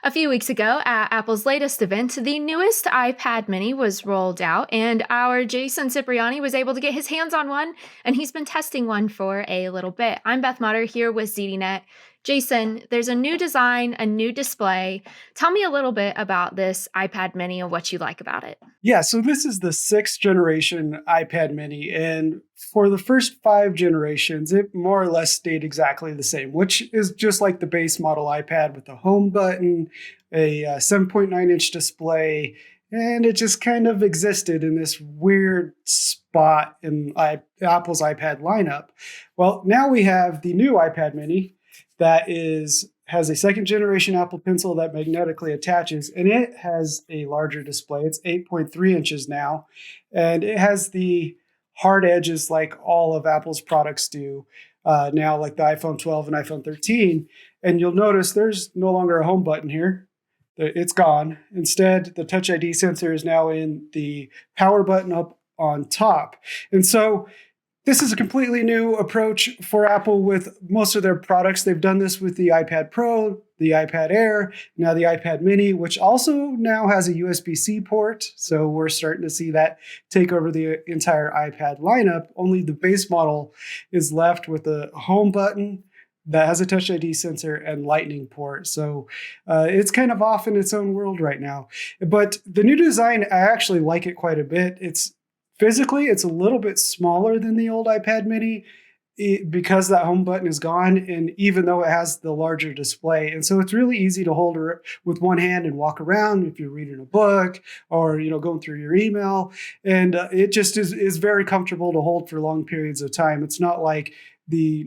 A few weeks ago, at Apple's latest event, the newest iPad mini was rolled out, and our Jason Cipriani was able to get his hands on one, and he's been testing one for a little bit. I'm Beth Mutter here with ZDNet. Jason, there's a new design, a new display. Tell me a little bit about this iPad mini and what you like about it. Yeah, so this is the sixth generation iPad mini. And for the first five generations, it more or less stayed exactly the same, which is just like the base model iPad with a home button, a 7.9-inch display, and it just kind of existed in this weird spot in Apple's iPad lineup. Well, now we have the new iPad mini that has a second generation Apple Pencil that magnetically attaches, and it has a larger display. It's 8.3 inches now, and it has the hard edges like all of Apple's products do now, like the iPhone 12 and iPhone 13. And you'll notice there's no longer a home button here. It's gone. Instead, the Touch ID sensor is now in the power button up on top. And so this is a completely new approach for Apple with most of their products. They've done this with the iPad Pro, the iPad Air, now the iPad Mini, which also now has a USB-C port. So we're starting to see that take over the entire iPad lineup. Only the base model is left with a home button that has a Touch ID sensor and Lightning port. So it's kind of off in its own world right now. But the new design, I actually like it quite a bit. Physically, it's a little bit smaller than the old iPad mini because that home button is gone, and even though it has the larger display. And so it's really easy to hold it with one hand and walk around if you're reading a book or going through your email. And it just is very comfortable to hold for long periods of time. It's not like the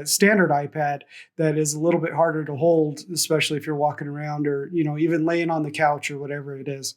standard iPad that is a little bit harder to hold, especially if you're walking around or even laying on the couch or whatever it is.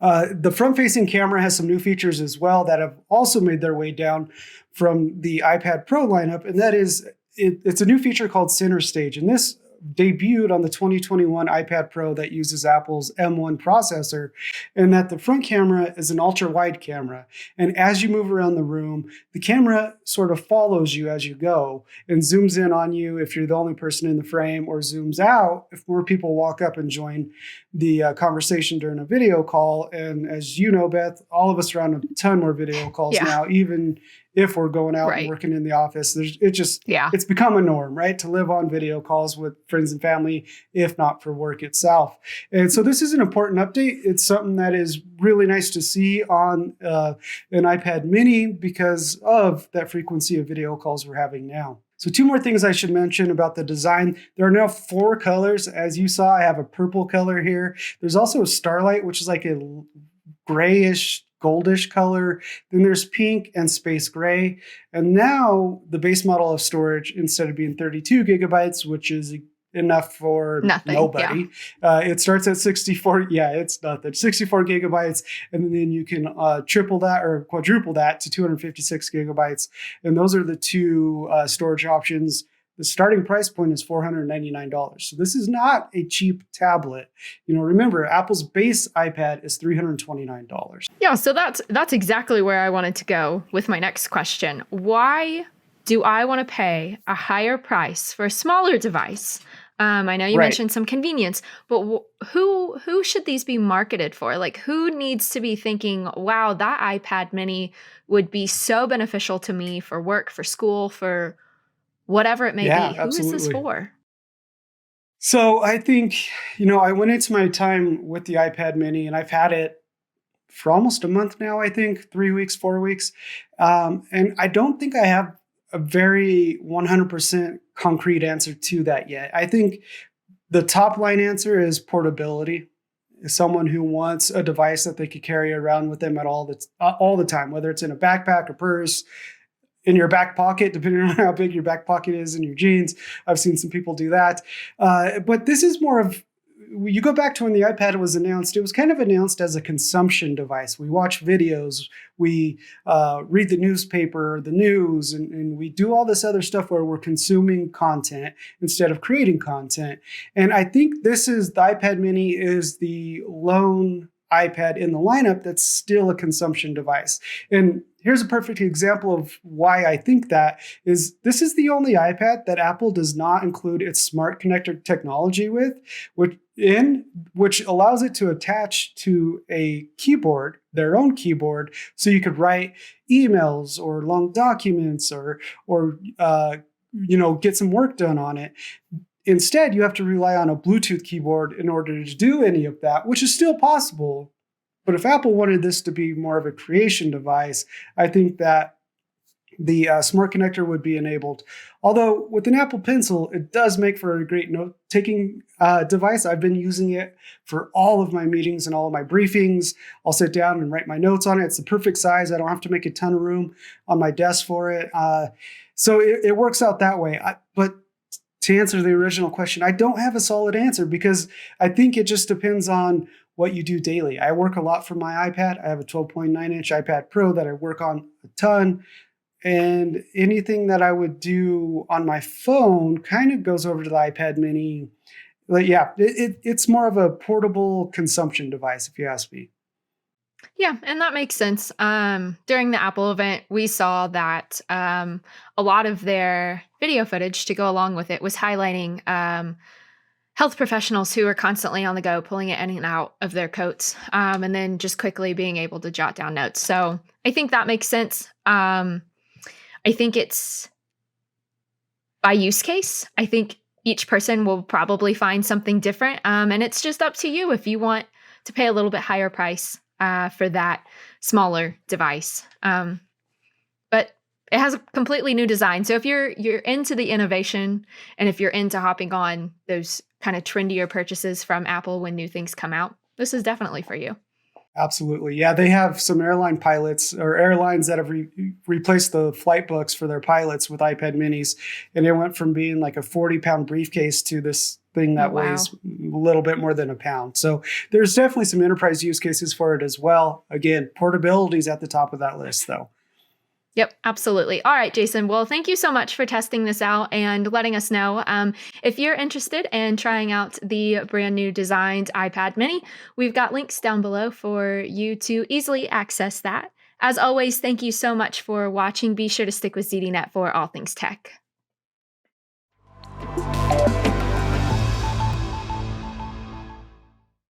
The front-facing camera has some new features as well that have also made their way down from the iPad Pro lineup, and that is it's a new feature called Center Stage, and this debuted on the 2021 iPad Pro that uses Apple's M1 processor, and that the front camera is an ultra-wide camera. And as you move around the room, the camera sort of follows you as you go and zooms in on you if you're the only person in the frame, or zooms out if more people walk up and join the conversation during a video call. And as you know, Beth, all of us are on a ton more video calls now, even if we're going out and working in the office. It's become a norm, right? To live on video calls with friends and family, if not for work itself. And so this is an important update. It's something that is really nice to see on an iPad mini because of that frequency of video calls we're having now. So two more things I should mention about the design. There are now 4 colors. As you saw, I have a purple color here. There's also a starlight, which is like a grayish, goldish color. Then there's pink and space gray. And now the base model of storage, instead of being 32 gigabytes, which is enough for nobody, it starts at 64. Yeah, it's nothing. 64 gigabytes. And then you can triple that or quadruple that to 256 gigabytes. And those are the two storage options. The starting price point is $499. So this is not a cheap tablet. Remember, Apple's base iPad is $329. Yeah, so that's exactly where I wanted to go with my next question. Why do I want to pay a higher price for a smaller device? I know you mentioned some convenience, but who should these be marketed for? Like, who needs to be thinking, wow, that iPad mini would be so beneficial to me for work, for school, for whatever it may be. Who Absolutely. is this for? So I think, I went into my time with the iPad mini, and I've had it for almost a month now, I think, 3 weeks, 4 weeks. And I don't think I have a very 100% concrete answer to that yet. I think the top line answer is portability. Someone who wants a device that they could carry around with them at all the time, whether it's in a backpack, a purse, in your back pocket, depending on how big your back pocket is in your jeans. I've seen some people do that. But this is more of, you go back to when the iPad was announced, it was kind of announced as a consumption device. We watch videos, we read the newspaper, the news, and we do all this other stuff where we're consuming content instead of creating content. And I think the iPad mini is the lone iPad in the lineup that's still a consumption device. And here's a perfect example of why I think that is this is the only iPad that Apple does not include its smart connector technology with, which allows it to attach to a keyboard, their own keyboard, so you could write emails or long documents or get some work done on it. Instead, you have to rely on a Bluetooth keyboard in order to do any of that, which is still possible. But if Apple wanted this to be more of a creation device, I think that the smart connector would be enabled. Although with an Apple Pencil, it does make for a great note-taking device. I've been using it for all of my meetings and all of my briefings. I'll sit down and write my notes on it. It's the perfect size. I don't have to make a ton of room on my desk for it. So it works out that way. But to answer the original question, I don't have a solid answer because I think it just depends on what you do daily. I work a lot from my iPad. I have a 12.9-inch iPad Pro that I work on a ton. And anything that I would do on my phone kind of goes over to the iPad mini. But yeah, it's more of a portable consumption device, if you ask me. Yeah, and that makes sense. During the Apple event, we saw that a lot of their video footage to go along with it was highlighting health professionals who are constantly on the go, pulling it in and out of their coats, and then just quickly being able to jot down notes. So I think that makes sense. I think it's by use case. I think each person will probably find something different, and it's just up to you if you want to pay a little bit higher price for that smaller device. But it has a completely new design. So if you're into the innovation and if you're into hopping on those kind of trendier purchases from Apple when new things come out, this is definitely for you. Absolutely. Yeah, they have some airline pilots or airlines that have replaced the flight books for their pilots with iPad minis. And it went from being like a 40-pound briefcase to this thing that weighs a little bit more than a pound. So there's definitely some enterprise use cases for it as well. Again, portability is at the top of that list, though. Yep, absolutely. All right, Jason. Well, thank you so much for testing this out and letting us know. If you're interested in trying out the brand new designed iPad mini, we've got links down below for you to easily access that. As always, thank you so much for watching. Be sure to stick with ZDNet for all things tech.